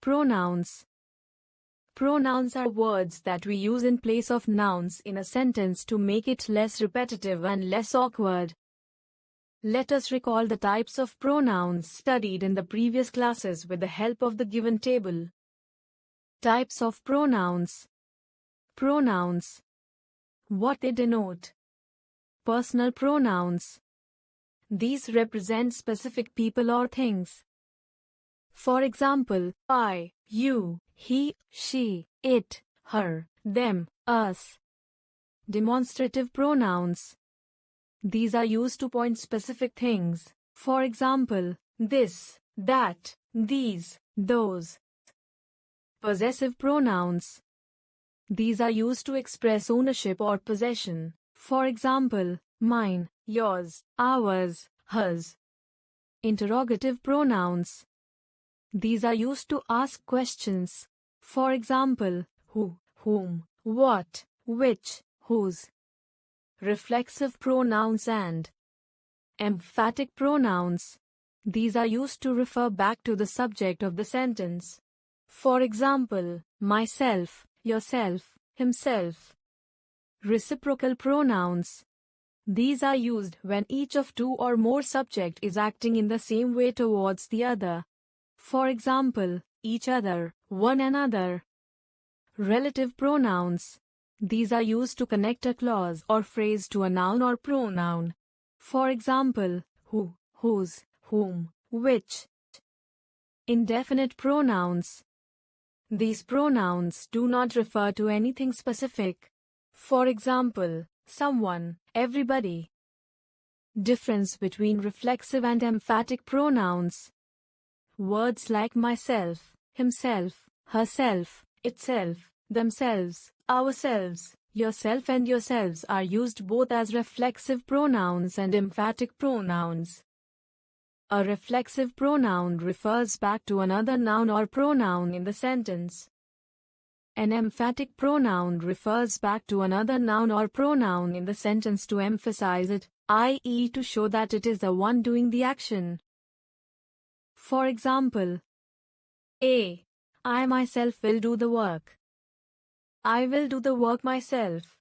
Pronouns. Pronouns are words that we use in place of nouns in a sentence to make it less repetitive and less awkward. Let us recall the types of pronouns studied in the previous classes with the help of the given table. Types of pronouns. Pronouns. What they denote. Personal pronouns. These represent specific people or things. For example, I, you, he, she, it, her, them, us. Demonstrative pronouns. These are used to point specific things. For example, this, that, these, those. Possessive pronouns. These are used to express ownership or possession. For example, mine, yours, ours, hers. Interrogative pronouns. These are used to ask questions. For example, who, whom, what, which, whose. Reflexive pronouns and emphatic pronouns. These are used to refer back to the subject of the sentence. For example, myself, yourself, himself. Reciprocal pronouns. These are used when each of two or more subject is acting in the same way towards the other. For example, each other, one another. Relative pronouns. These are used to connect a clause or phrase to a noun or pronoun. For example, who, whose, whom, which. Indefinite pronouns. These pronouns do not refer to anything specific. For example, someone, everybody. Difference between reflexive and emphatic pronouns. Words like myself, himself, herself, itself, themselves, ourselves, yourself and yourselves are used both as reflexive pronouns and emphatic pronouns. A reflexive pronoun refers back to another noun or pronoun in the sentence. An emphatic pronoun refers back to another noun or pronoun in the sentence to emphasize it, i.e., to show that it is the one doing the action. For example, A. I myself will do the work. I will do the work myself.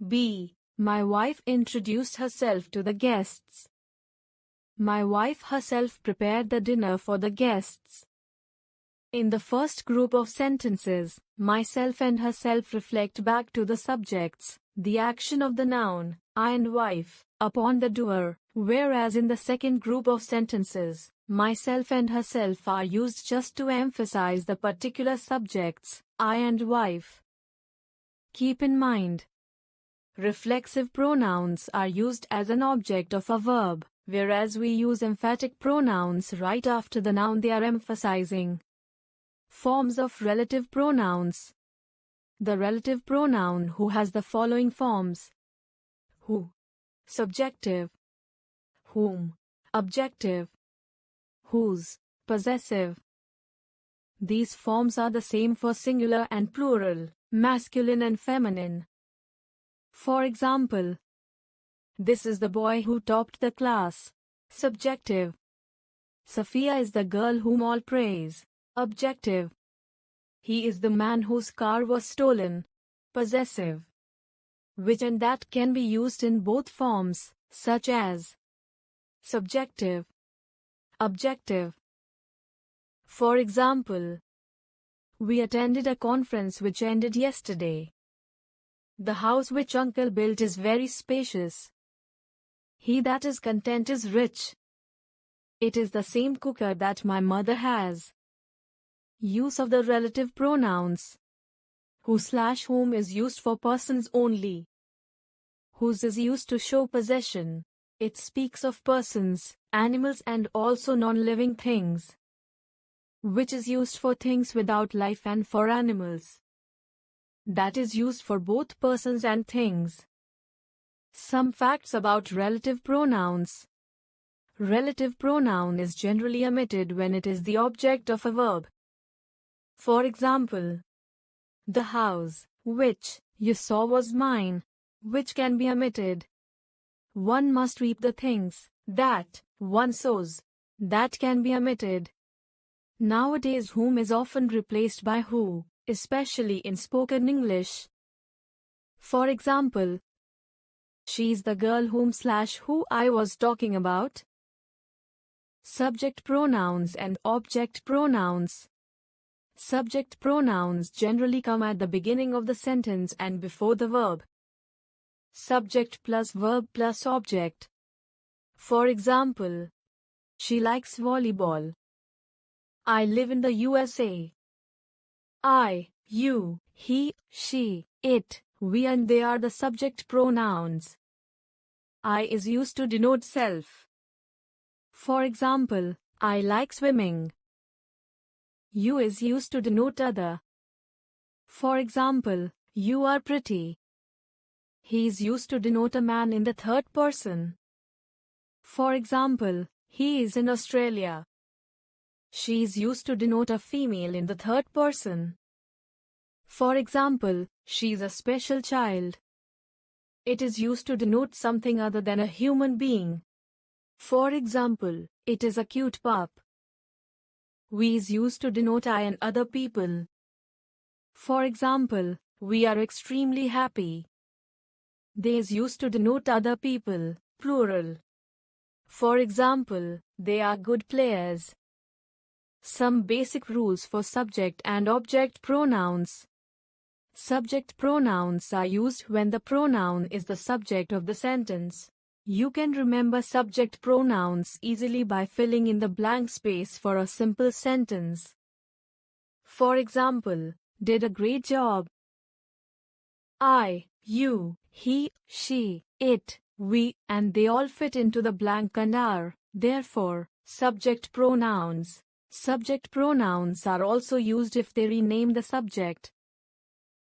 B. My wife introduced herself to the guests. My wife herself prepared the dinner for the guests. In the first group of sentences, myself and herself reflect back to the subjects, the action of the noun, I and wife, upon the doer, whereas in the second group of sentences, myself and herself are used just to emphasize the particular subjects, I and wife. Keep in mind, reflexive pronouns are used as an object of a verb, whereas we use emphatic pronouns right after the noun they are emphasizing. Forms of relative pronouns. The relative pronoun who has the following forms. Who, subjective. Whom, objective. Whose, possessive. These forms are the same for singular and plural, masculine and feminine. For example, this is the boy who topped the class, subjective. Sophia is the girl whom all praise, objective. He is the man whose car was stolen, possessive. Which and that can be used in both forms, such as subjective, objective. For example, we attended a conference which ended yesterday. The house which uncle built is very spacious. He that is content is rich. It is the same cooker that my mother has. Use of the relative pronouns. Who/whom is used for persons only. Whose is used to show possession. It speaks of persons, animals and also non-living things. Which is used for things without life and for animals. That is used for both persons and things. Some facts about relative pronouns. Relative pronoun is generally omitted when it is the object of a verb. For example, the house, which you saw was mine, which can be omitted. One must reap the things that one sows, that can be omitted. Nowadays, whom is often replaced by who, especially in spoken English. For example, she's the girl whom/who I was talking about. Subject pronouns and object pronouns. Subject pronouns generally come at the beginning of the sentence and before the verb. Subject plus verb plus object. For example, she likes volleyball. I live in the USA. I, you, he, she, it, we and they are the subject pronouns. I is used to denote self. For example, I like swimming. You is used to denote other. For example, you are pretty. He is used to denote a man in the third person. For example, he is in Australia. She is used to denote a female in the third person. For example, she is a special child. It is used to denote something other than a human being. For example, it is a cute pup. We is used to denote I and other people. For example, we are extremely happy. They is used to denote other people, plural. For example, they are good players. Some basic rules for subject and object pronouns. Subject pronouns are used when the pronoun is the subject of the sentence. You can remember subject pronouns easily by filling in the blank space for a simple sentence. For example, did a great job. I, you, he, she, it, we, and they all fit into the blank and are, therefore, subject pronouns. Subject pronouns are also used if they rename the subject.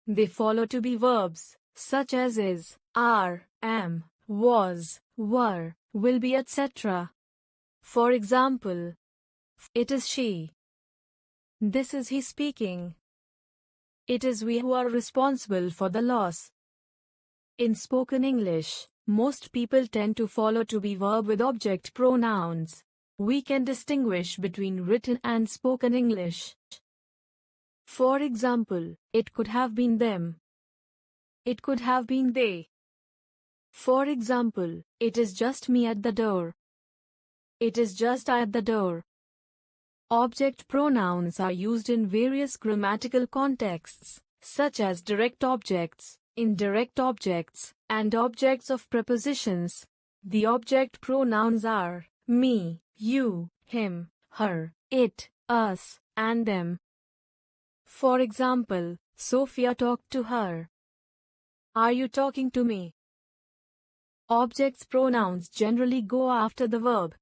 They follow to be verbs, such as is, are, am, was, were, will be, etc. For example, it is she. This is he speaking. It is we who are responsible for the loss. In spoken English, most people tend to follow to be verb with object pronouns. We can distinguish between written and spoken English. For example, it could have been them. It could have been they. For example, it is just me at the door. It is just I at the door. Object pronouns are used in various grammatical contexts, such as direct objects, indirect objects, and objects of prepositions. The object pronouns are me, you, him, her, it, us, and them. For example, Sophia talked to her. Are you talking to me? Objects pronouns generally go after the verb.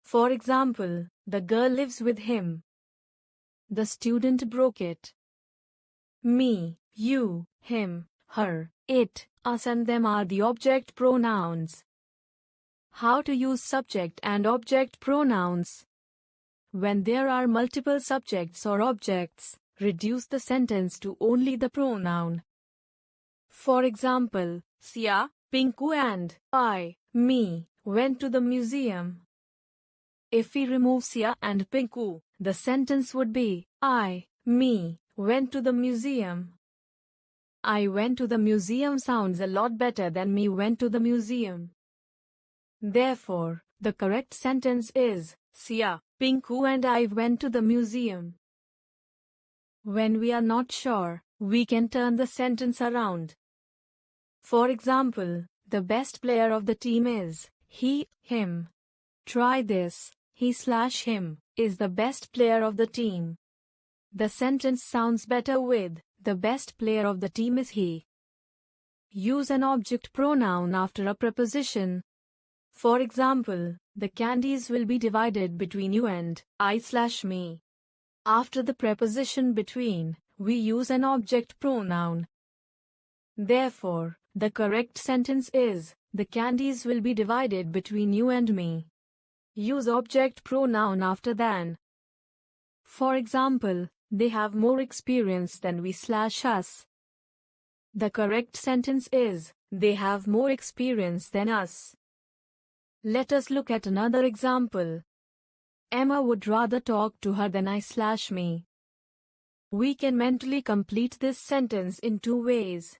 For example, the girl lives with him. The student broke it. Me, you, him, her, it, us and them are the object pronouns. How to use subject and object pronouns? When there are multiple subjects or objects, reduce the sentence to only the pronoun. For example, Sia, Pinku and I, me, went to the museum. If we remove Sia and Pinku, the sentence would be, I, me, went to the museum. I went to the museum sounds a lot better than me went to the museum. Therefore, the correct sentence is, Sia, Pinku and I went to the museum. When we are not sure, we can turn the sentence around. For example, the best player of the team is, he, him. Try this, he/him, is the best player of the team. The sentence sounds better with, the best player of the team is he. Use an object pronoun after a preposition. For example, the candies will be divided between you and I/me. After the preposition between, we use an object pronoun. Therefore, the correct sentence is, the candies will be divided between you and me. Use object pronoun after than. For example, they have more experience than we/us. The correct sentence is, they have more experience than us. Let us look at another example. Emma would rather talk to her than I/me. We can mentally complete this sentence in two ways.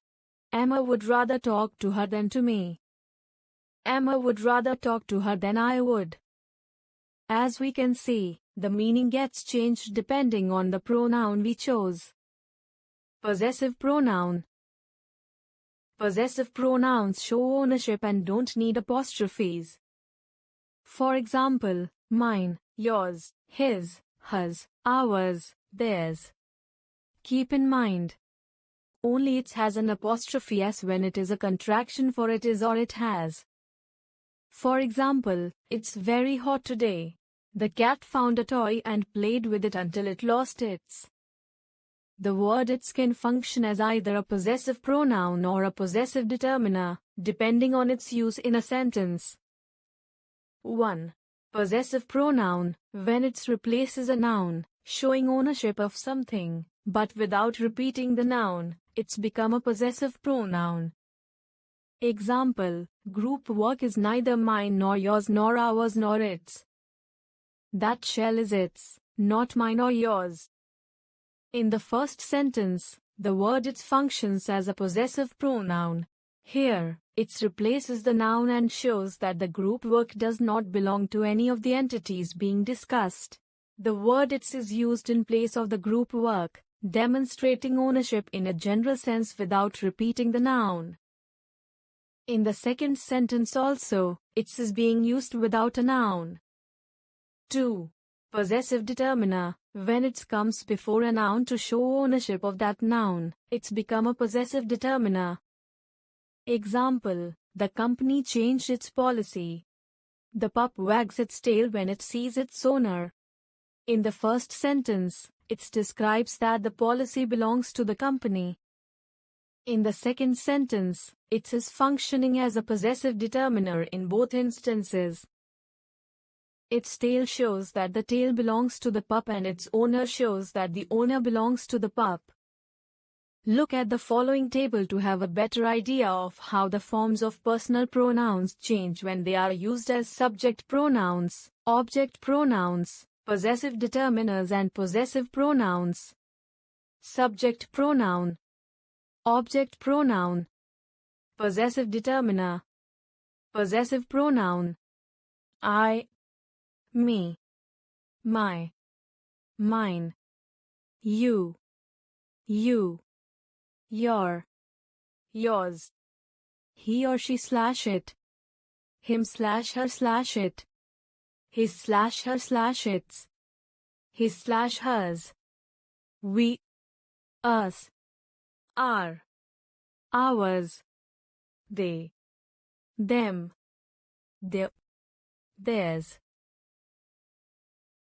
Emma would rather talk to her than to me. Emma would rather talk to her than I would. As we can see, the meaning gets changed depending on the pronoun we chose. Possessive pronoun. Possessive pronouns show ownership and don't need apostrophes. For example, mine, yours, his, hers, ours, theirs. Keep in mind, only it has an apostrophe s when it is a contraction for it is or it has. For example, it's very hot today. The cat found a toy and played with it until it lost its. The word its can function as either a possessive pronoun or a possessive determiner, depending on its use in a sentence. 1. Possessive pronoun, when it replaces a noun, showing ownership of something, but without repeating the noun, it's become a possessive pronoun. Example, group work is neither mine nor yours nor ours nor its. That shell is its, not mine or yours. In the first sentence, the word its functions as a possessive pronoun. Here, its replaces the noun and shows that the group work does not belong to any of the entities being discussed. The word its is used in place of the group work, demonstrating ownership in a general sense without repeating the noun. In the second sentence also, its is being used without a noun. 2. Possessive determiner, when it comes before a noun to show ownership of that noun, it's become a possessive determiner. Example, the company changed its policy. The pup wags its tail when it sees its owner. In the first sentence, it describes that the policy belongs to the company. In the second sentence, it is functioning as a possessive determiner in both instances. Its tail shows that the tail belongs to the pup and its owner shows that the owner belongs to the pup. Look at the following table to have a better idea of how the forms of personal pronouns change when they are used as subject pronouns, object pronouns, possessive determiners and possessive pronouns. Subject pronoun, object pronoun, possessive determiner, possessive pronoun. I, me, my, mine, you, your, yours, he or she/it, him/her/it, his/her/its, his/hers, we, us, our, ours, they, them, their, theirs.